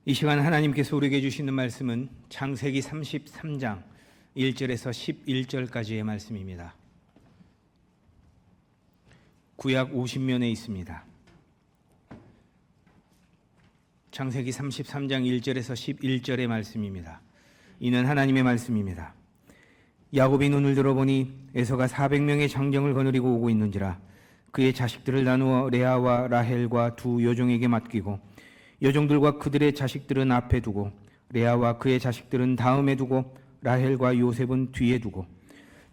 이 시간 하나님께서 우리에게 주시는 말씀은 창세기 33장 1절에서 11절까지의 말씀입니다. 구약 50면에 있습니다. 창세기 33장 1절에서 11절의 말씀입니다. 이는 하나님의 말씀입니다. 야곱이 눈을 들어보니 에서가 400명의 장정을 거느리고 오고 있는지라. 그의 자식들을 나누어 레아와 라헬과 두 여종에게 맡기고 여종들과 그들의 자식들은 앞에 두고 레아와 그의 자식들은 다음에 두고 라헬과 요셉은 뒤에 두고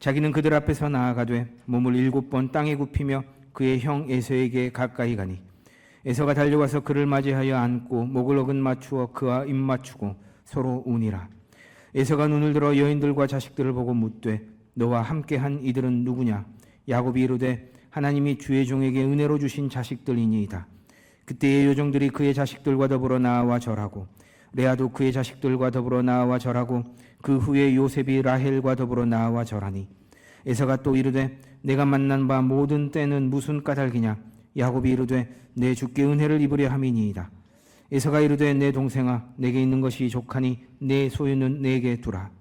자기는 그들 앞에서 나아가되 몸을 7번 땅에 굽히며 그의 형 에서에게 가까이 가니 에서가 달려와서 그를 맞이하여 안고 목을 어긋 맞추어 그와 입 맞추고 서로 우니라. 에서가 눈을 들어 여인들과 자식들을 보고 묻되 너와 함께한 이들은 누구냐? 야곱이 이르되 하나님이 주의 종에게 은혜로 주신 자식들이니이다. 그때의 여종들이 그의 자식들과 더불어 나와 절하고 레아도 그의 자식들과 더불어 나와 절하고 그 후에 요셉이 라헬과 더불어 나와 절하니 에서가 또 이르되 내가 만난 바 모든 때는 무슨 까닭이냐? 야곱이 이르되 내 주께 은혜를 입으려 함이니이다. 에서가 이르되 내 동생아 내게 있는 것이 족하니 내 소유는 내게 두라.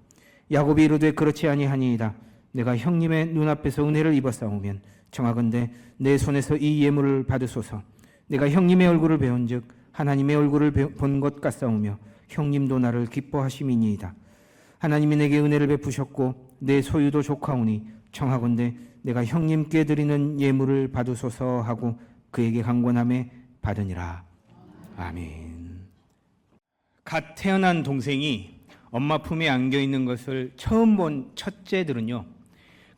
야곱이 이르되 그렇지 아니하니이다. 내가 형님의 눈앞에서 은혜를 입었사오면 청하건대 내 손에서 이 예물을 받으소서. 내가 형님의 얼굴을 배운즉 하나님의 얼굴을 본 것 같사오며 형님도 나를 기뻐하심이니이다. 하나님이 내게 은혜를 베푸셨고 내 소유도 족하오니 청하건대 내가 형님께 드리는 예물을 받으소서 하고 그에게 간권함에 받으니라. 아멘. 갓 태어난 동생이 엄마 품에 안겨 있는 것을 처음 본 첫째들은요,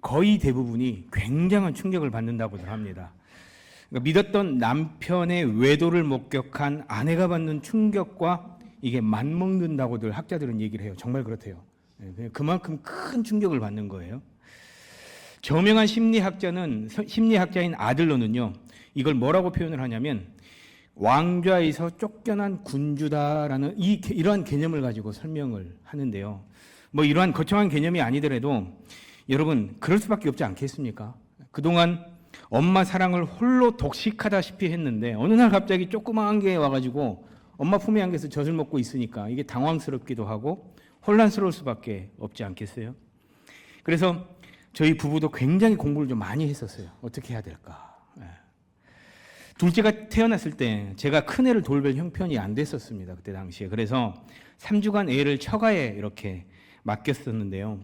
거의 대부분이 굉장한 충격을 받는다고들 합니다. 믿었던 남편의 외도를 목격한 아내가 받는 충격과 이게 맞먹는다고들 학자들은 얘기를 해요. 정말 그렇대요. 그만큼 큰 충격을 받는 거예요. 저명한 심리학자인 아들러는요, 이걸 뭐라고 표현을 하냐면 왕좌에서 쫓겨난 군주다라는 이러한 개념을 가지고 설명을 하는데요. 뭐 이러한 거창한 개념이 아니더라도 여러분 그럴 수밖에 없지 않겠습니까? 그동안 엄마 사랑을 홀로 독식하다시피 했는데 어느 날 갑자기 조그마한 게 와가지고 엄마 품에 안겨서 젖을 먹고 있으니까 이게 당황스럽기도 하고 혼란스러울 수밖에 없지 않겠어요? 그래서 저희 부부도 굉장히 공부를 좀 많이 했었어요. 어떻게 해야 될까? 둘째가 태어났을 때 제가 큰애를 돌볼 형편이 안 됐었습니다. 그때 당시에. 그래서 3주간 애를 처가에 이렇게 맡겼었는데요.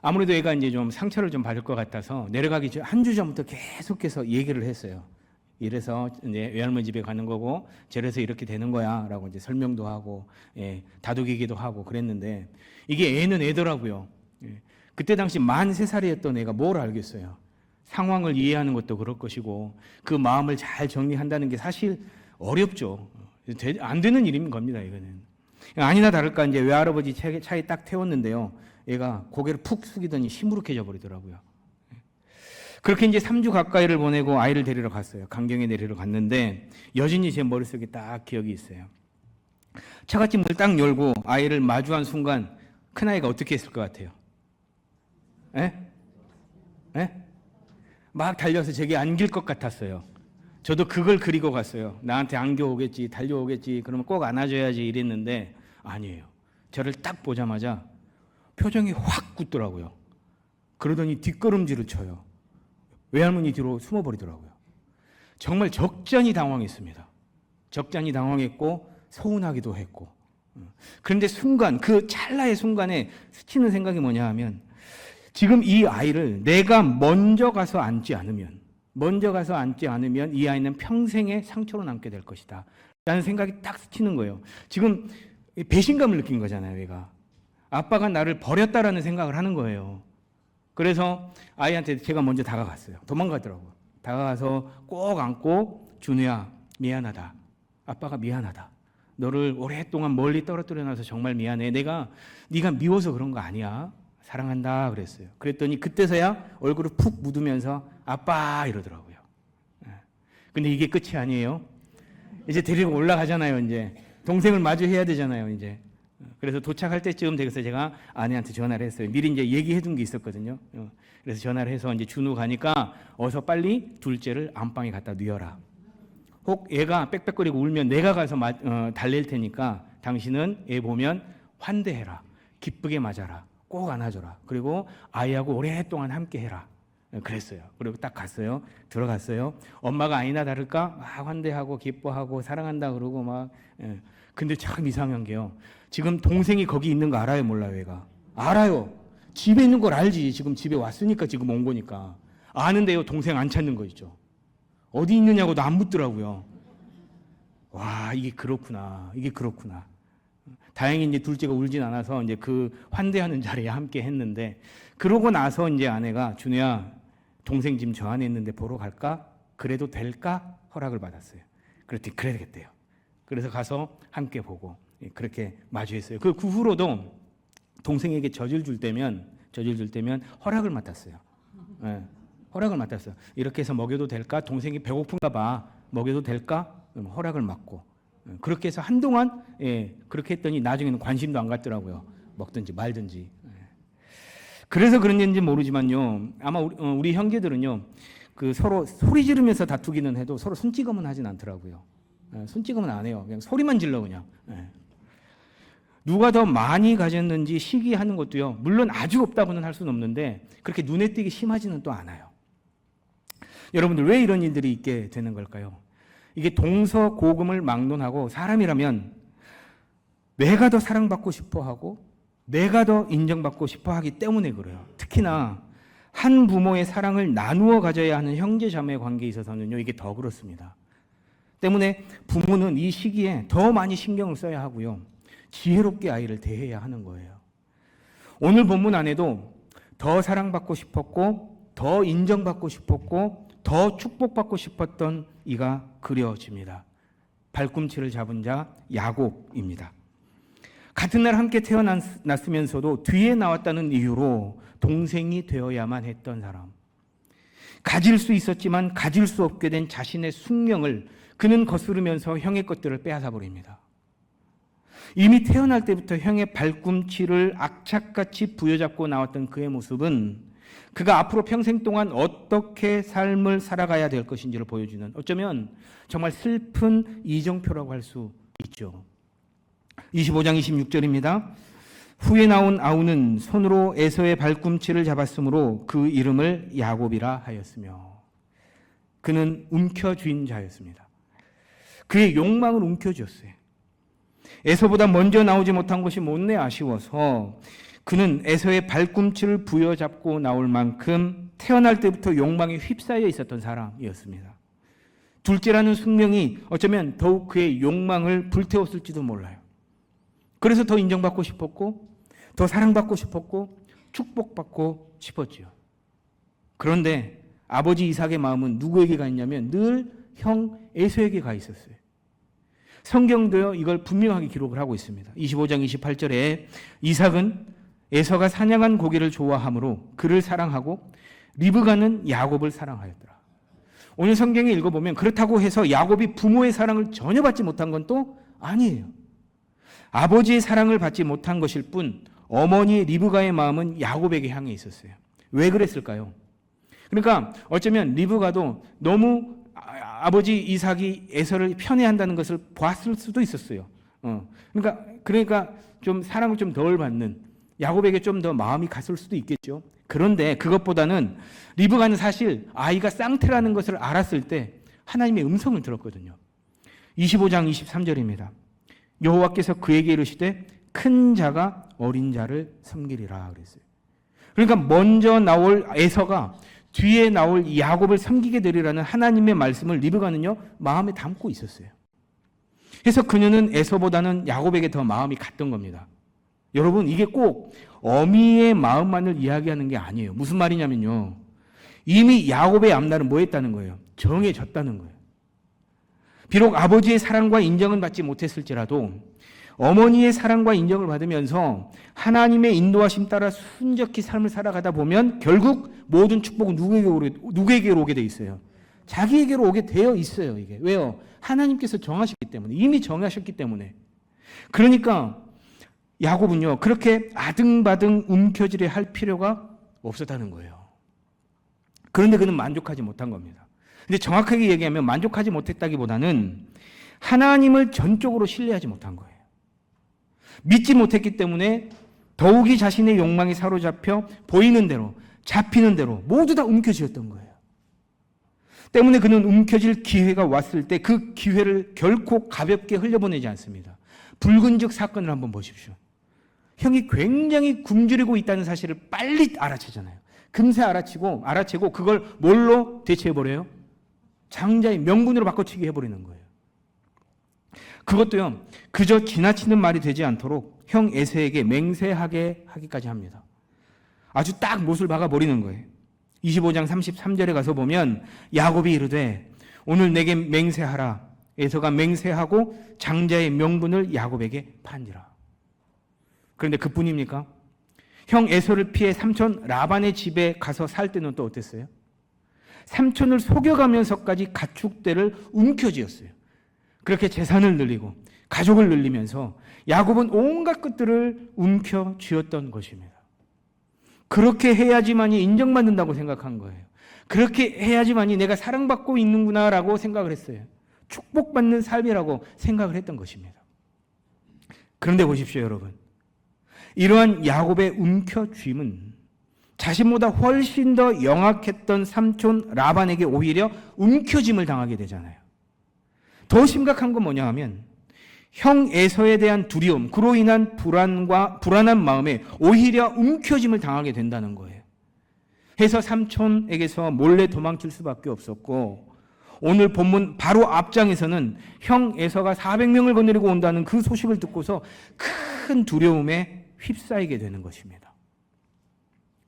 아무래도 애가 이제 좀 상처를 좀 받을 것 같아서 내려가기 한 주 전부터 계속해서 얘기를 했어요. 이래서 이제 외할머니 집에 가는 거고, 저래서 이렇게 되는 거야라고 이제 설명도 하고, 다독이기도 하고 그랬는데 이게 애는 애더라고요. 그때 당시 만 3살이었던 애가 뭘 알겠어요. 상황을 이해하는 것도 그럴 것이고 그 마음을 잘 정리한다는 게 사실 어렵죠. 안 되는 일인 겁니다. 이거는 아니나 다를까 이제 외할아버지 차에 딱 태웠는데요. 얘가 고개를 푹 숙이더니 시무룩해져 버리더라고요. 그렇게 이제 3주 가까이를 보내고 아이를 데리러 갔어요. 강경에 데리러 갔는데 여전히 제 머릿속에 딱 기억이 있어요. 차갓집 문을 딱 열고 아이를 마주한 순간 큰아이가 어떻게 했을 것 같아요? 막 달려서 제게 안길 것 같았어요. 저도 그걸 그리고 갔어요. 나한테 안겨오겠지, 달려오겠지, 그러면 꼭 안아줘야지 이랬는데 아니에요. 저를 딱 보자마자 표정이 확 굳더라고요. 그러더니 뒷걸음질을 쳐요. 외할머니 뒤로 숨어버리더라고요. 정말 적잖이 당황했습니다. 적잖이 당황했고 서운하기도 했고. 그런데 순간, 그 찰나의 순간에 스치는 생각이 뭐냐 하면 지금 이 아이를 내가 먼저 가서 안지 않으면 이 아이는 평생의 상처로 남게 될 것이다 라는 생각이 딱 스치는 거예요. 지금 배신감을 느낀 거잖아요. 얘가 아빠가 나를 버렸다라는 생각을 하는 거예요. 그래서 아이한테 제가 먼저 다가갔어요. 도망가더라고요. 다가가서 꼭 안고 준우야 미안하다. 아빠가 미안하다. 너를 오랫동안 멀리 떨어뜨려 놔서 정말 미안해. 네가 미워서 그런 거 아니야. 사랑한다 그랬어요. 그랬더니 그때서야 얼굴을 푹 묻으면서 아빠 이러더라고요. 근데 이게 끝이 아니에요. 이제 데리고 올라가잖아요. 이제 동생을 마주해야 되잖아요. 이제 그래서 도착할 때쯤 돼서 제가 아내한테 전화를 했어요. 미리 이제 얘기해 둔 게 있었거든요. 그래서 전화를 해서 이제 준우 가니까 어서 빨리 둘째를 안방에 갖다 뉘어라. 혹 얘가 빽빽거리고 울면 내가 가서 달랠 테니까 당신은 애 보면 환대해라. 기쁘게 맞아라. 꼭 안아줘라. 그리고 아이하고 오랫동안 함께 해라. 그랬어요. 그리고 딱 갔어요. 들어갔어요. 엄마가 아니나 다를까 막 환대하고 기뻐하고 사랑한다 그러고 막. 근데 참 이상한 게요. 지금 동생이 거기 있는 거 알아요, 몰라요, 얘가? 알아요. 집에 있는 걸 알지. 지금 집에 왔으니까 지금 온 거니까. 아는데요, 동생 안 찾는 거 있죠. 어디 있느냐고도 안 묻더라고요. 와, 이게 그렇구나. 이게 그렇구나. 다행히 이제 둘째가 울진 않아서 이제 그 환대하는 자리에 함께 했는데, 그러고 나서 이제 아내가 준우야, 동생 지금 저 안에 있는데 보러 갈까? 그래도 될까? 허락을 받았어요. 그랬더니 그래야겠대요. 그래서 가서 함께 보고 그렇게 마주했어요. 그 후로도 동생에게 젖을 줄 때면 허락을 맡았어요. 네, 허락을 맡았어요. 이렇게 해서 먹여도 될까? 동생이 배고픈가 봐. 먹여도 될까? 허락을 맡고. 그렇게 해서 한동안 그렇게 했더니 나중에는 관심도 안 갖더라고요. 먹든지 말든지. 그래서 그런지 모르지만요. 아마 우리 형제들은요. 그 서로 소리 지르면서 다투기는 해도 서로 손찌검은 하진 않더라고요. 손찌검은 안 해요. 그냥 소리만 질러 그냥. 누가 더 많이 가졌는지 시기하는 것도요. 물론 아주 없다고는 할 수는 없는데 그렇게 눈에 띄게 심하지는 또 않아요. 여러분들 왜 이런 일들이 있게 되는 걸까요? 이게 동서고금을 막론하고 사람이라면 내가 더 사랑받고 싶어하고 내가 더 인정받고 싶어하기 때문에 그래요. 특히나 한 부모의 사랑을 나누어 가져야 하는 형제자매 관계에 있어서는요. 이게 더 그렇습니다. 때문에 부모는 이 시기에 더 많이 신경을 써야 하고요. 지혜롭게 아이를 대해야 하는 거예요. 오늘 본문 안에도 더 사랑받고 싶었고 더 인정받고 싶었고 더 축복받고 싶었던 이가 그려집니다. 발꿈치를 잡은 자 야곱입니다. 같은 날 함께 태어났으면서도 뒤에 나왔다는 이유로 동생이 되어야만 했던 사람. 가질 수 있었지만 가질 수 없게 된 자신의 숙명을 그는 거스르면서 형의 것들을 빼앗아 버립니다. 이미 태어날 때부터 형의 발꿈치를 악착같이 부여잡고 나왔던 그의 모습은 그가 앞으로 평생 동안 어떻게 삶을 살아가야 될 것인지를 보여주는 어쩌면 정말 슬픈 이정표라고 할 수 있죠. 25장 26절입니다. 후에 나온 아우는 손으로 에서의 발꿈치를 잡았으므로 그 이름을 야곱이라 하였으며 그는 움켜쥔 자였습니다. 그의 욕망을 움켜쥐었어요. 에서보다 먼저 나오지 못한 것이 못내 아쉬워서 그는 에서의 발꿈치를 부여잡고 나올 만큼 태어날 때부터 욕망에 휩싸여 있었던 사람이었습니다. 둘째라는 숙명이 어쩌면 더욱 그의 욕망을 불태웠을지도 몰라요. 그래서 더 인정받고 싶었고 더 사랑받고 싶었고 축복받고 싶었지요. 그런데 아버지 이삭의 마음은 누구에게 가 있냐면 늘 형 에서에게 가 있었어요. 성경도요 이걸 분명하게 기록을 하고 있습니다. 25장 28절에 이삭은 에서가 사냥한 고기를 좋아하므로 그를 사랑하고 리브가는 야곱을 사랑하였더라. 오늘 성경에 읽어보면 그렇다고 해서 야곱이 부모의 사랑을 전혀 받지 못한 건 또 아니에요. 아버지의 사랑을 받지 못한 것일 뿐 어머니 리브가의 마음은 야곱에게 향해 있었어요. 왜 그랬을까요? 그러니까 어쩌면 리브가도 너무 아버지 이삭이 에서를 편애한다는 것을 봤을 수도 있었어요. 그러니까 좀 사랑을 좀 덜 받는 야곱에게 좀 더 마음이 갔을 수도 있겠죠. 그런데 그것보다는 리브가는 사실 아이가 쌍태라는 것을 알았을 때 하나님의 음성을 들었거든요. 25장 23절입니다. 여호와께서 그에게 이르시되 큰 자가 어린 자를 섬기리라 그랬어요. 그러니까 먼저 나올 에서가 뒤에 나올 야곱을 섬기게 되리라는 하나님의 말씀을 리브가는요 마음에 담고 있었어요. 그래서 그녀는 에서보다는 야곱에게 더 마음이 갔던 겁니다. 여러분 이게 꼭 어미의 마음만을 이야기하는 게 아니에요. 무슨 말이냐면요. 이미 야곱의 앞날은 뭐 했다는 거예요? 정해졌다는 거예요. 비록 아버지의 사랑과 인정은 받지 못했을지라도 어머니의 사랑과 인정을 받으면서 하나님의 인도하심 따라 순적히 삶을 살아가다 보면 결국 모든 축복은 누구에게로 오게 돼 있어요? 자기에게로 오게 되어 있어요. 이게 왜요? 하나님께서 정하셨기 때문에 이미 정하셨기 때문에. 그러니까 야곱은요 그렇게 아등바등 움켜쥐려 할 필요가 없었다는 거예요. 그런데 그는 만족하지 못한 겁니다. 근데 정확하게 얘기하면 만족하지 못했다기보다는 하나님을 전적으로 신뢰하지 못한 거예요. 믿지 못했기 때문에 더욱이 자신의 욕망에 사로잡혀 보이는 대로, 잡히는 대로 모두 다 움켜쥐었던 거예요. 때문에 그는 움켜질 기회가 왔을 때 그 기회를 결코 가볍게 흘려보내지 않습니다. 붉은즉 사건을 한번 보십시오. 형이 굉장히 굶주리고 있다는 사실을 빨리 알아채잖아요. 금세 알아채고 그걸 뭘로 대체해버려요? 장자의 명분으로 바꿔치기 해버리는 거예요. 그것도요, 그저 지나치는 말이 되지 않도록 형 에서에게 맹세하게 하기까지 합니다. 아주 딱 못을 박아버리는 거예요. 25장 33절에 가서 보면 야곱이 이르되 오늘 내게 맹세하라. 에서가 맹세하고 장자의 명분을 야곱에게 판지라. 그런데 그뿐입니까? 형 에서를 피해 삼촌 라반의 집에 가서 살 때는 또 어땠어요? 삼촌을 속여가면서까지 가축대를 움켜쥐었어요. 그렇게 재산을 늘리고 가족을 늘리면서 야곱은 온갖 것들을 움켜쥐었던 것입니다. 그렇게 해야지만이 인정받는다고 생각한 거예요. 그렇게 해야지만이 내가 사랑받고 있는구나라고 생각을 했어요. 축복받는 삶이라고 생각을 했던 것입니다. 그런데 보십시오, 여러분. 이러한 야곱의 움켜쥐임은 자신보다 훨씬 더 영악했던 삼촌 라반에게 오히려 움켜짐을 당하게 되잖아요. 더 심각한 건 뭐냐 하면 형 에서에 대한 두려움, 그로 인한 불안한 마음에 오히려 움켜짐을 당하게 된다는 거예요. 해서 삼촌에게서 몰래 도망칠 수밖에 없었고, 오늘 본문 바로 앞장에서는 형 에서가 400명을 거느리고 온다는 그 소식을 듣고서 큰 두려움에 휩싸이게 되는 것입니다.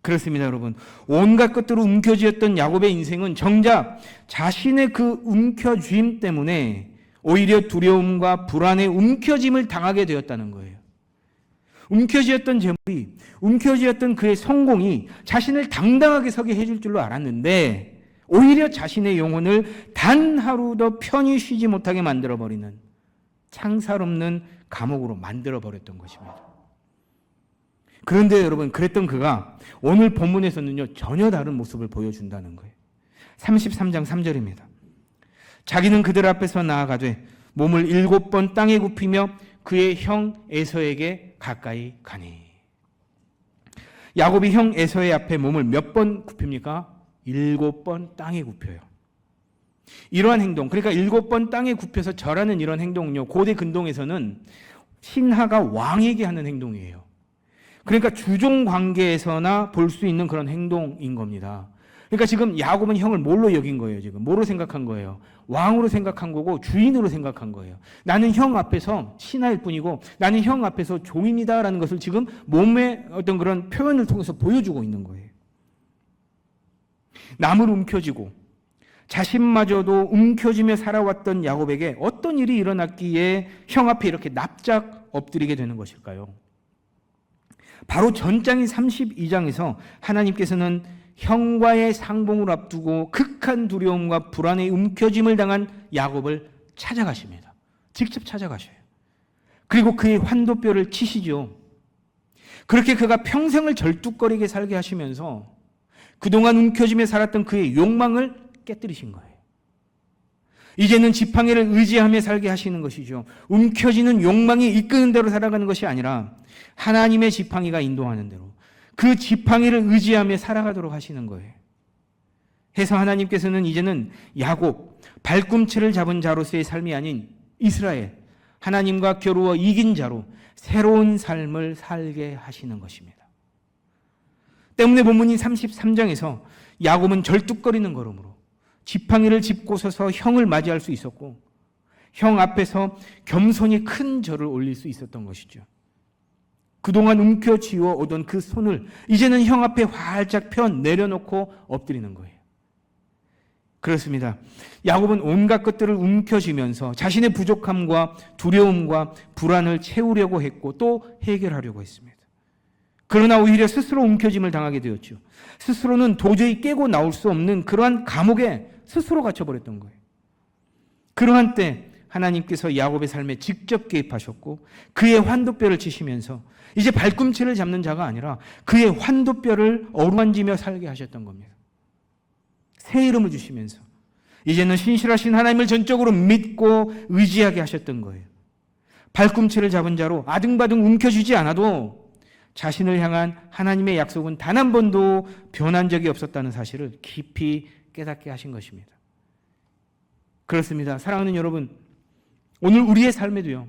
그렇습니다, 여러분. 온갖 것들을 움켜쥐었던 야곱의 인생은 정작 자신의 그 움켜쥐임 때문에 오히려 두려움과 불안에 움켜짐을 당하게 되었다는 거예요. 움켜쥐었던 재물이, 움켜쥐었던 그의 성공이 자신을 당당하게 서게 해줄 줄로 알았는데 오히려 자신의 영혼을 단 하루도 편히 쉬지 못하게 만들어버리는 창살 없는 감옥으로 만들어버렸던 것입니다. 그런데 여러분, 그랬던 그가 오늘 본문에서는요, 전혀 다른 모습을 보여준다는 거예요. 33장 3절입니다. 자기는 그들 앞에서 나아가되 몸을 7번 땅에 굽히며 그의 형 에서에게 가까이 가니. 야곱이 형 에서의 앞에 몸을 몇 번 굽힙니까? 7번 땅에 굽혀요. 이러한 행동, 그러니까 7번 땅에 굽혀서 절하는 이런 행동은요, 고대 근동에서는 신하가 왕에게 하는 행동이에요. 그러니까 주종 관계에서나 볼 수 있는 그런 행동인 겁니다. 그러니까 지금 야곱은 형을 뭘로 여긴 거예요? 지금 뭐로 생각한 거예요? 왕으로 생각한 거고 주인으로 생각한 거예요. 나는 형 앞에서 신하일 뿐이고 나는 형 앞에서 종입니다라는 것을 지금 몸의 어떤 그런 표현을 통해서 보여주고 있는 거예요. 남을 움켜쥐고 자신마저도 움켜쥐며 살아왔던 야곱에게 어떤 일이 일어났기에 형 앞에 이렇게 납작 엎드리게 되는 것일까요? 바로 전장인 32장에서 하나님께서는 형과의 상봉을 앞두고 극한 두려움과 불안에 움켜짐을 당한 야곱을 찾아가십니다. 직접 찾아가셔요. 그리고 그의 환도뼈를 치시죠. 그렇게 그가 평생을 절뚝거리게 살게 하시면서 그동안 움켜쥐며 살았던 그의 욕망을 깨뜨리신 거예요. 이제는 지팡이를 의지하며 살게 하시는 것이죠. 움켜쥐는 욕망이 이끄는 대로 살아가는 것이 아니라 하나님의 지팡이가 인도하는 대로 그 지팡이를 의지하며 살아가도록 하시는 거예요. 해서 하나님께서는 이제는 야곱, 발꿈치를 잡은 자로서의 삶이 아닌 이스라엘, 하나님과 겨루어 이긴 자로 새로운 삶을 살게 하시는 것입니다. 때문에 본문인 33장에서 야곱은 절뚝거리는 걸음으로 지팡이를 짚고 서서 형을 맞이할 수 있었고 형 앞에서 겸손히 큰 절을 올릴 수 있었던 것이죠. 그동안 움켜쥐어 오던 그 손을 이제는 형 앞에 활짝 펴 내려놓고 엎드리는 거예요. 그렇습니다. 야곱은 온갖 것들을 움켜쥐면서 자신의 부족함과 두려움과 불안을 채우려고 했고 또 해결하려고 했습니다. 그러나 오히려 스스로 움켜짐을 당하게 되었죠. 스스로는 도저히 깨고 나올 수 없는 그러한 감옥에 스스로 갇혀버렸던 거예요. 그러한 때 하나님께서 야곱의 삶에 직접 개입하셨고 그의 환도뼈를 치시면서 이제 발꿈치를 잡는 자가 아니라 그의 환도뼈를 어루만지며 살게 하셨던 겁니다. 새 이름을 주시면서 이제는 신실하신 하나님을 전적으로 믿고 의지하게 하셨던 거예요. 발꿈치를 잡은 자로 아등바등 움켜쥐지 않아도 자신을 향한 하나님의 약속은 단 한 번도 변한 적이 없었다는 사실을 깊이 깨닫게 하신 것입니다. 그렇습니다. 사랑하는 여러분, 오늘 우리의 삶에도요,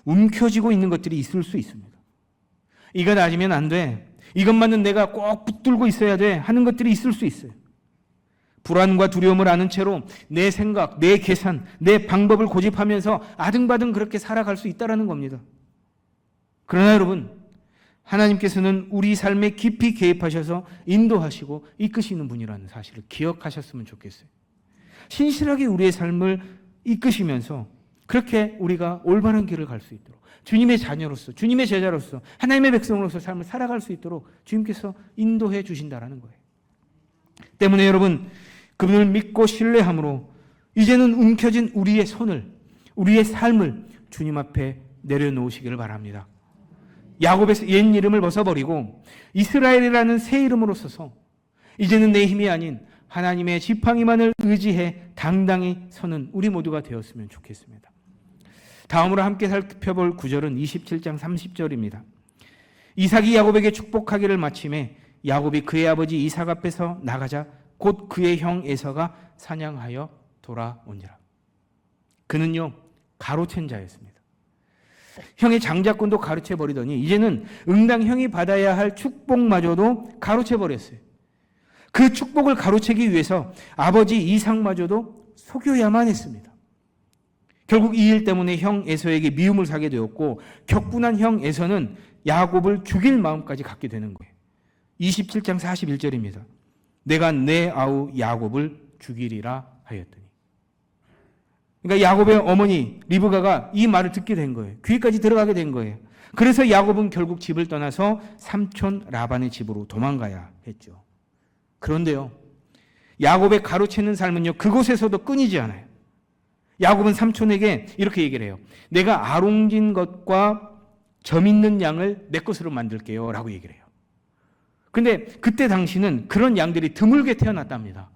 움켜쥐고 있는 것들이 있을 수 있습니다. 이거 낮으면 안 돼, 이것만은 내가 꼭 붙들고 있어야 돼 하는 것들이 있을 수 있어요. 불안과 두려움을 아는 채로 내 생각, 내 계산, 내 방법을 고집하면서 아등바등 그렇게 살아갈 수 있다는 겁니다. 그러나 여러분, 하나님께서는 우리 삶에 깊이 개입하셔서 인도하시고 이끄시는 분이라는 사실을 기억하셨으면 좋겠어요. 신실하게 우리의 삶을 이끄시면서 그렇게 우리가 올바른 길을 갈 수 있도록, 주님의 자녀로서, 주님의 제자로서, 하나님의 백성으로서 삶을 살아갈 수 있도록 주님께서 인도해 주신다는 거예요. 때문에 여러분, 그분을 믿고 신뢰함으로 이제는 움켜진 우리의 손을, 우리의 삶을 주님 앞에 내려놓으시기를 바랍니다. 야곱의 옛 이름을 벗어버리고 이스라엘이라는 새 이름으로 써서 이제는 내 힘이 아닌 하나님의 지팡이만을 의지해 당당히 서는 우리 모두가 되었으면 좋겠습니다. 다음으로 함께 살펴볼 구절은 27장 30절입니다. 이삭이 야곱에게 축복하기를 마침에 야곱이 그의 아버지 이삭 앞에서 나가자 곧 그의 형 에서가 사냥하여 돌아오니라. 그는요, 가로챈 자였습니다. 형의 장자권도 가로채버리더니 이제는 응당 형이 받아야 할 축복마저도 가로채버렸어요. 그 축복을 가로채기 위해서 아버지 이삭마저도 속여야만 했습니다. 결국 이 일 때문에 형 에서에게 미움을 사게 되었고 격분한 형 에서는 야곱을 죽일 마음까지 갖게 되는 거예요. 27장 41절입니다. 내가 내 아우 야곱을 죽이리라 하였더니. 그러니까 야곱의 어머니 리브가가 이 말을 듣게 된 거예요. 귀까지 들어가게 된 거예요. 그래서 야곱은 결국 집을 떠나서 삼촌 라반의 집으로 도망가야 했죠. 그런데요, 야곱의 가로채는 삶은요, 그곳에서도 끊이지 않아요. 야곱은 삼촌에게 이렇게 얘기를 해요. 내가 아롱진 것과 점 있는 양을 내 것으로 만들게요 라고 얘기를 해요. 근데 그때 당시는 그런 양들이 드물게 태어났답니다.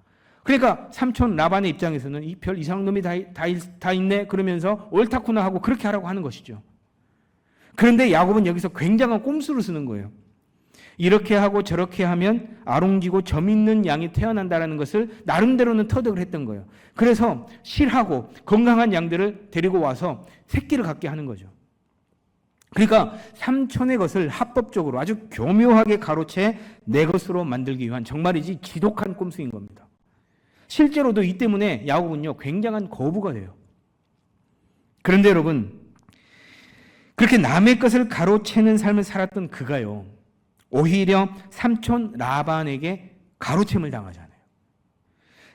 그러니까 삼촌 라반의 입장에서는 이 별 이상한 놈이 다 있네 그러면서 옳다구나 하고 그렇게 하라고 하는 것이죠. 그런데 야곱은 여기서 굉장한 꼼수를 쓰는 거예요. 이렇게 하고 저렇게 하면 아롱지고 점 있는 양이 태어난다는 것을 나름대로는 터득을 했던 거예요. 그래서 실하고 건강한 양들을 데리고 와서 새끼를 갖게 하는 거죠. 그러니까 삼촌의 것을 합법적으로 아주 교묘하게 가로채 내 것으로 만들기 위한 정말이지 지독한 꼼수인 겁니다. 실제로도 이 때문에 야곱은요, 굉장한 거부가 돼요. 그런데 여러분, 그렇게 남의 것을 가로채는 삶을 살았던 그가요, 오히려 삼촌 라반에게 가로챔을 당하잖아요.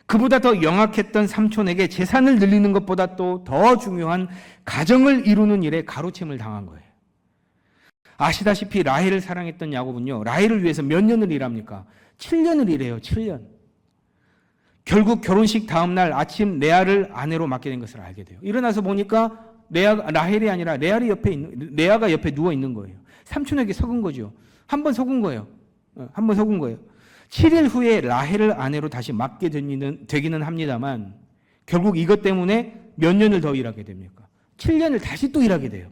그보다 더 영악했던 삼촌에게 재산을 늘리는 것보다 또 더 중요한 가정을 이루는 일에 가로챔을 당한 거예요. 아시다시피 라헬을 사랑했던 야곱은요, 라헬을 위해서 몇 년을 일합니까? 7년을 일해요. 7년. 결국 결혼식 다음 날 아침 레아를 아내로 맡게 된 것을 알게 돼요. 일어나서 보니까 라헬이 아니라 레아가 옆에 누워 있는 거예요. 삼촌에게 속은 거죠. 한 번 속은 거예요. 한 번 속은 거예요. 7일 후에 라헬을 아내로 다시 맡게 되기는 합니다만 결국 이것 때문에 몇 년을 더 일하게 됩니까? 7년을 다시 또 일하게 돼요.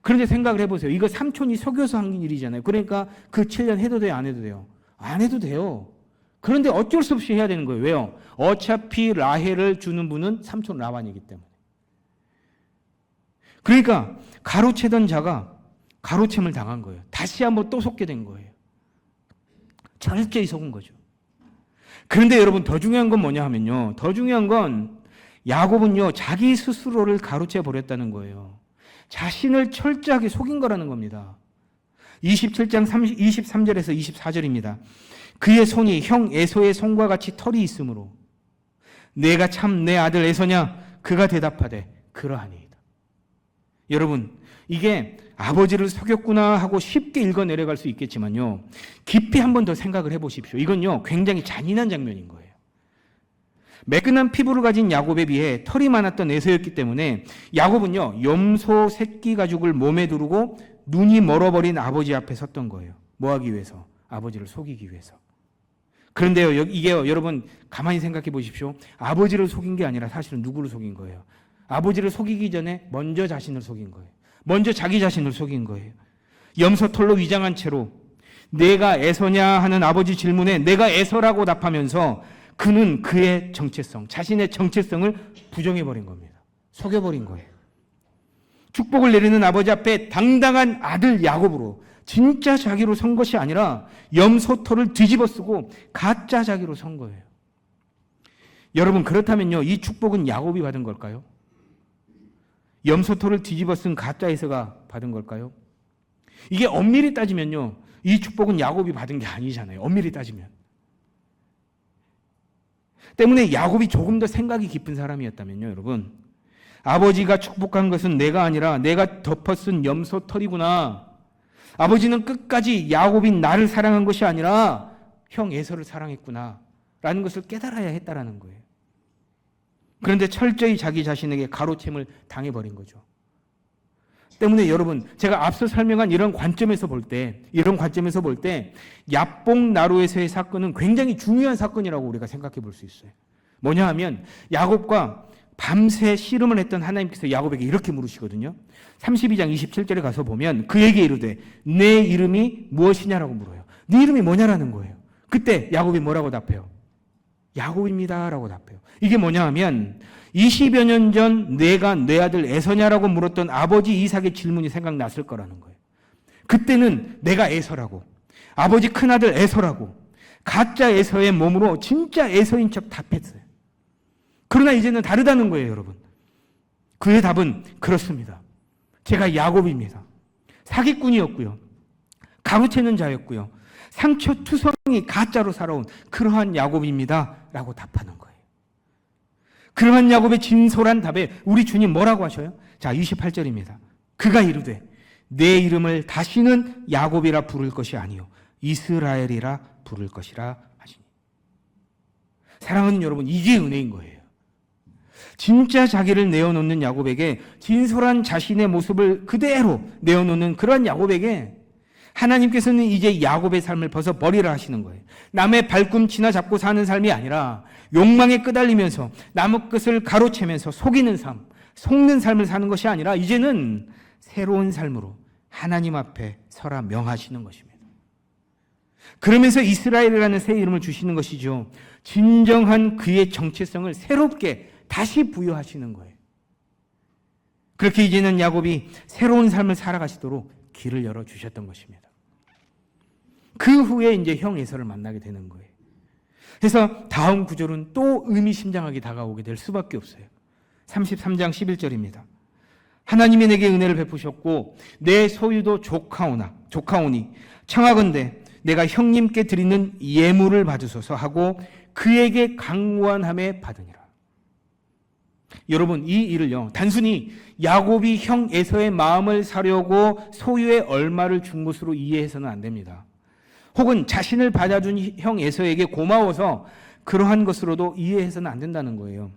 그런데 생각을 해보세요. 이거 삼촌이 속여서 한 일이잖아요. 그러니까 그 7년 해도 돼요? 안 해도 돼요? 안 해도 돼요. 그런데 어쩔 수 없이 해야 되는 거예요. 왜요? 어차피 라헬을 주는 분은 삼촌 라반이기 때문에. 그러니까 가로채던 자가 가로챔을 당한 거예요. 다시 한번 또 속게 된 거예요. 철저히 속은 거죠. 그런데 여러분, 더 중요한 건 뭐냐 하면요, 더 중요한 건 야곱은요, 자기 스스로를 가로채 버렸다는 거예요. 자신을 철저하게 속인 거라는 겁니다. 27장 23절에서 24절입니다. 그의 손이 형 에서의 손과 같이 털이 있으므로 내가 참 내 아들 에서냐? 그가 대답하되 그러하니이다. 여러분, 이게 아버지를 속였구나 하고 쉽게 읽어 내려갈 수 있겠지만요, 깊이 한 번 더 생각을 해보십시오. 이건요, 굉장히 잔인한 장면인 거예요. 매끈한 피부를 가진 야곱에 비해 털이 많았던 에서였기 때문에 야곱은요, 염소 새끼 가죽을 몸에 두르고 눈이 멀어버린 아버지 앞에 섰던 거예요. 뭐 하기 위해서? 아버지를 속이기 위해서. 그런데요, 이게요, 여러분 가만히 생각해 보십시오. 아버지를 속인 게 아니라 사실은 누구를 속인 거예요? 아버지를 속이기 전에 먼저 자신을 속인 거예요. 먼저 자기 자신을 속인 거예요. 염소털로 위장한 채로 내가 에서냐 하는 아버지 질문에 내가 에서라고 답하면서 그는 그의 정체성, 자신의 정체성을 부정해버린 겁니다. 속여버린 거예요. 축복을 내리는 아버지 앞에 당당한 아들 야곱으로 진짜 자기로 선 것이 아니라 염소털을 뒤집어 쓰고 가짜 자기로 선 거예요. 여러분, 그렇다면요, 이 축복은 야곱이 받은 걸까요? 염소털을 뒤집어 쓴 가짜 에서가 받은 걸까요? 이게 엄밀히 따지면요, 이 축복은 야곱이 받은 게 아니잖아요. 엄밀히 따지면. 때문에 야곱이 조금 더 생각이 깊은 사람이었다면요, 여러분, 아버지가 축복한 것은 내가 아니라 내가 덮어쓴 염소털이구나. 아버지는 끝까지 야곱이 나를 사랑한 것이 아니라 형 에서를 사랑했구나 라는 것을 깨달아야 했다라는 거예요. 그런데 철저히 자기 자신에게 가로챔을 당해버린 거죠. 때문에 여러분, 제가 앞서 설명한 이런 관점에서 볼 때 야복 나루에서의 사건은 굉장히 중요한 사건이라고 우리가 생각해 볼 수 있어요. 뭐냐 하면 야곱과 밤새 씨름을 했던 하나님께서 야곱에게 이렇게 물으시거든요. 32장 27절에 가서 보면 그에게 이르되 내 이름이 무엇이냐라고 물어요. 네 이름이 뭐냐라는 거예요. 그때 야곱이 뭐라고 답해요? 야곱입니다 라고 답해요. 이게 뭐냐 하면 20여 년 전 내가 내 아들 에서냐라고 물었던 아버지 이삭의 질문이 생각났을 거라는 거예요. 그때는 내가 에서라고, 아버지 큰아들 에서라고 가짜 에서의 몸으로 진짜 에서인 척 답했어요. 그러나 이제는 다르다는 거예요, 여러분. 그의 답은 그렇습니다. 제가 야곱입니다. 사기꾼이었고요. 가로채는 자였고요. 상처투성이 가짜로 살아온 그러한 야곱입니다 라고 답하는 거예요. 그러한 야곱의 진솔한 답에 우리 주님 뭐라고 하셔요? 자, 28절입니다. 그가 이르되 내 이름을 다시는 야곱이라 부를 것이 아니요 이스라엘이라 부를 것이라 하시니. 사랑하는 여러분, 이게 은혜인 거예요. 진짜 자기를 내어놓는 야곱에게, 진솔한 자신의 모습을 그대로 내어놓는 그러한 야곱에게 하나님께서는 이제 야곱의 삶을 벗어버리라 하시는 거예요. 남의 발꿈치나 잡고 사는 삶이 아니라 욕망에 끄달리면서 남의 것을 가로채면서 속이는 삶, 속는 삶을 사는 것이 아니라 이제는 새로운 삶으로 하나님 앞에 서라 명하시는 것입니다. 그러면서 이스라엘이라는 새 이름을 주시는 것이죠. 진정한 그의 정체성을 새롭게 다시 부여하시는 거예요. 그렇게 이제는 야곱이 새로운 삶을 살아가시도록 길을 열어주셨던 것입니다. 그 후에 이제 형 에서를 만나게 되는 거예요. 그래서 다음 구절은 또 의미심장하게 다가오게 될 수밖에 없어요. 33장 11절입니다. 하나님이 내게 은혜를 베푸셨고 내 소유도 조카오니 청하건대 내가 형님께 드리는 예물을 받으소서 하고 그에게 강구한함에 받으니라. 여러분, 이 일을요, 단순히 야곱이 형 에서의 마음을 사려고 소유의 얼마를 준 것으로 이해해서는 안 됩니다. 혹은 자신을 받아준 형 에서에게 고마워서 그러한 것으로도 이해해서는 안 된다는 거예요.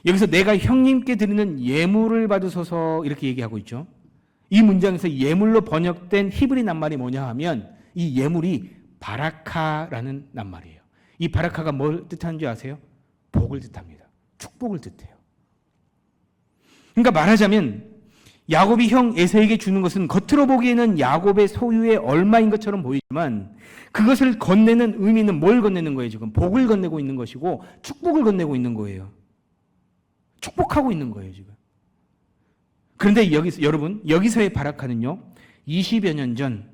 여기서 내가 형님께 드리는 예물을 받으소서 이렇게 얘기하고 있죠. 이 문장에서 예물로 번역된 히브리 낱말이 뭐냐 하면 이 예물이 바라카라는 낱말이에요. 이 바라카가 뭘 뜻하는 줄 아세요? 복을 뜻합니다. 축복을 뜻해요. 그러니까 말하자면 야곱이 형 에서에게 주는 것은 겉으로 보기에는 야곱의 소유의 얼마인 것처럼 보이지만 그것을 건네는 의미는 뭘 건네는 거예요? 지금 복을 건네고 있는 것이고 축복을 건네고 있는 거예요. 축복하고 있는 거예요, 지금. 그런데 여기서의 바라카는요, 20여 년 전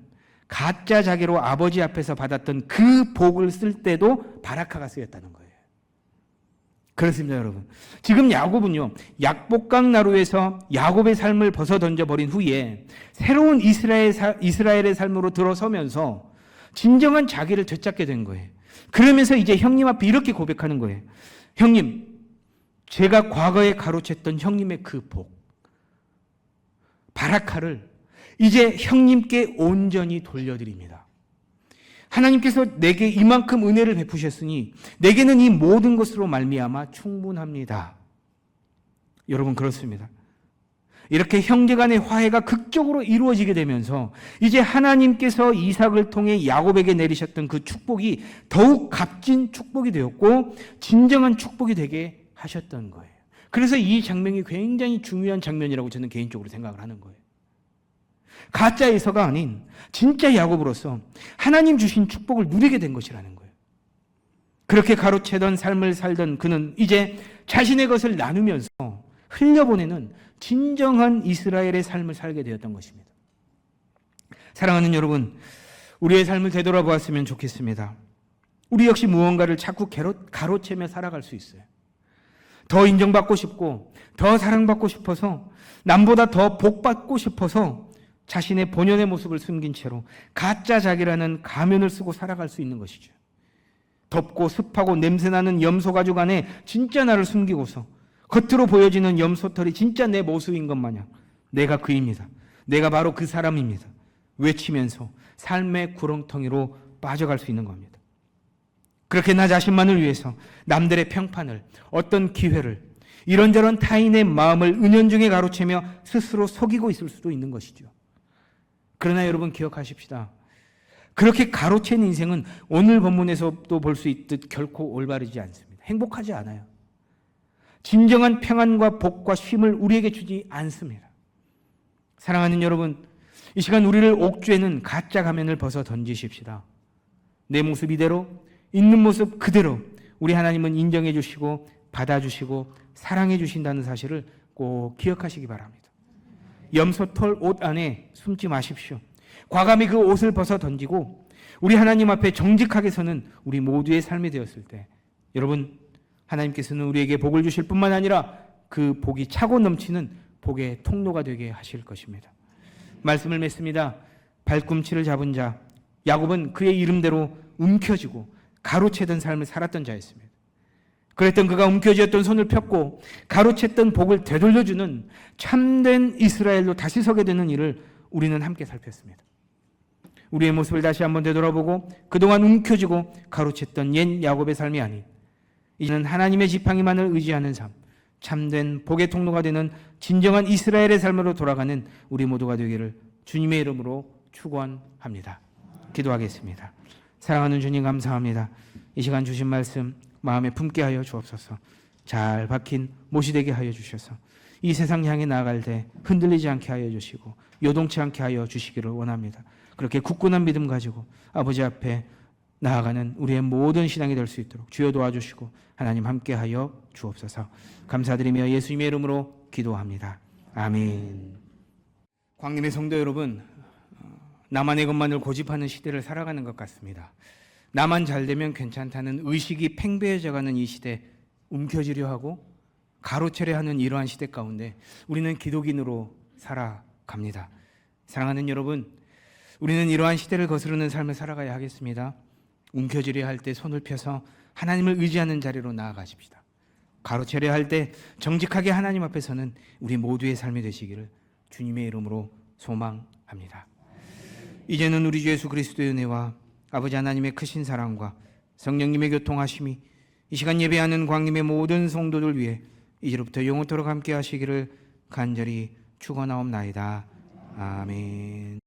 가짜 자기로 아버지 앞에서 받았던 그 복을 쓸 때도 바라카가 쓰였다는 거예요. 그렇습니다, 여러분. 지금 야곱은요, 약복강 나루에서 야곱의 삶을 벗어 던져버린 후에 새로운 이스라엘의 삶으로 들어서면서 진정한 자기를 되찾게 된 거예요. 그러면서 이제 형님 앞에 이렇게 고백하는 거예요. 형님, 제가 과거에 가로챘던 형님의 그 복, 바라카를 이제 형님께 온전히 돌려드립니다. 하나님께서 내게 이만큼 은혜를 베푸셨으니 내게는 이 모든 것으로 말미암아 충분합니다. 여러분, 그렇습니다. 이렇게 형제간의 화해가 극적으로 이루어지게 되면서 이제 하나님께서 이삭을 통해 야곱에게 내리셨던 그 축복이 더욱 값진 축복이 되었고 진정한 축복이 되게 하셨던 거예요. 그래서 이 장면이 굉장히 중요한 장면이라고 저는 개인적으로 생각을 하는 거예요. 가짜 에서가 아닌 진짜 야곱으로서 하나님 주신 축복을 누리게 된 것이라는 거예요. 그렇게 가로채던 삶을 살던 그는 이제 자신의 것을 나누면서 흘려보내는 진정한 이스라엘의 삶을 살게 되었던 것입니다. 사랑하는 여러분, 우리의 삶을 되돌아보았으면 좋겠습니다. 우리 역시 무언가를 자꾸 가로채며 살아갈 수 있어요. 더 인정받고 싶고 더 사랑받고 싶어서 남보다 더 복받고 싶어서 자신의 본연의 모습을 숨긴 채로 가짜 자기라는 가면을 쓰고 살아갈 수 있는 것이죠. 덥고 습하고 냄새나는 염소 가죽 안에 진짜 나를 숨기고서 겉으로 보여지는 염소털이 진짜 내 모습인 것 마냥 내가 그입니다. 내가 바로 그 사람입니다. 외치면서 삶의 구렁텅이로 빠져갈 수 있는 겁니다. 그렇게 나 자신만을 위해서 남들의 평판을, 어떤 기회를, 이런저런 타인의 마음을 은연중에 가로채며 스스로 속이고 있을 수도 있는 것이죠. 그러나 여러분 기억하십시다. 그렇게 가로챈 인생은 오늘 본문에서도 볼 수 있듯 결코 올바르지 않습니다. 행복하지 않아요. 진정한 평안과 복과 쉼을 우리에게 주지 않습니다. 사랑하는 여러분, 이 시간 우리를 옥죄는 가짜 가면을 벗어 던지십시다. 내 모습 이대로, 있는 모습 그대로 우리 하나님은 인정해 주시고 받아주시고 사랑해 주신다는 사실을 꼭 기억하시기 바랍니다. 염소털 옷 안에 숨지 마십시오. 과감히 그 옷을 벗어 던지고 우리 하나님 앞에 정직하게 서는 우리 모두의 삶이 되었을 때 여러분, 하나님께서는 우리에게 복을 주실 뿐만 아니라 그 복이 차고 넘치는 복의 통로가 되게 하실 것입니다. 말씀을 맺습니다. 발꿈치를 잡은 자 야곱은 그의 이름대로 움켜쥐고 가로채던 삶을 살았던 자였습니다. 그랬던 그가 움켜쥐었던 손을 폈고 가로챘던 복을 되돌려주는 참된 이스라엘로 다시 서게 되는 일을 우리는 함께 살폈습니다. 우리의 모습을 다시 한번 되돌아보고 그동안 움켜쥐고 가로챘던 옛 야곱의 삶이 아닌 이제는 하나님의 지팡이만을 의지하는 삶, 참된 복의 통로가 되는 진정한 이스라엘의 삶으로 돌아가는 우리 모두가 되기를 주님의 이름으로 축원합니다. 기도하겠습니다. 사랑하는 주님 감사합니다. 이 시간 주신 말씀 마음에 품게 하여 주옵소서. 잘 박힌 못이 되게 하여 주셔서 이 세상 향해 나아갈 때 흔들리지 않게 하여 주시고 요동치 않게 하여 주시기를 원합니다. 그렇게 굳건한 믿음 가지고 아버지 앞에 나아가는 우리의 모든 신앙이 될 수 있도록 주여 도와주시고 하나님 함께 하여 주옵소서. 감사드리며 예수님의 이름으로 기도합니다. 아멘. 광림의 성도 여러분, 나만의 것만을 고집하는 시대를 살아가는 것 같습니다. 나만 잘 되면 괜찮다는 의식이 팽배해져가는 이 시대, 움켜쥐려 하고 가로채려 하는 이러한 시대 가운데 우리는 기독인으로 살아갑니다. 사랑하는 여러분, 우리는 이러한 시대를 거스르는 삶을 살아가야 하겠습니다. 움켜쥐려 할 때 손을 펴서 하나님을 의지하는 자리로 나아가십시다. 가로채려 할 때 정직하게 하나님 앞에서는 우리 모두의 삶이 되시기를 주님의 이름으로 소망합니다. 이제는 우리 주 예수 그리스도의 은혜와 아버지 하나님의 크신 사랑과 성령님의 교통하심이 이 시간 예배하는 광림의 모든 성도들 위해 이제부터 영원토록 함께 하시기를 간절히 축원하옵나이다. 아멘.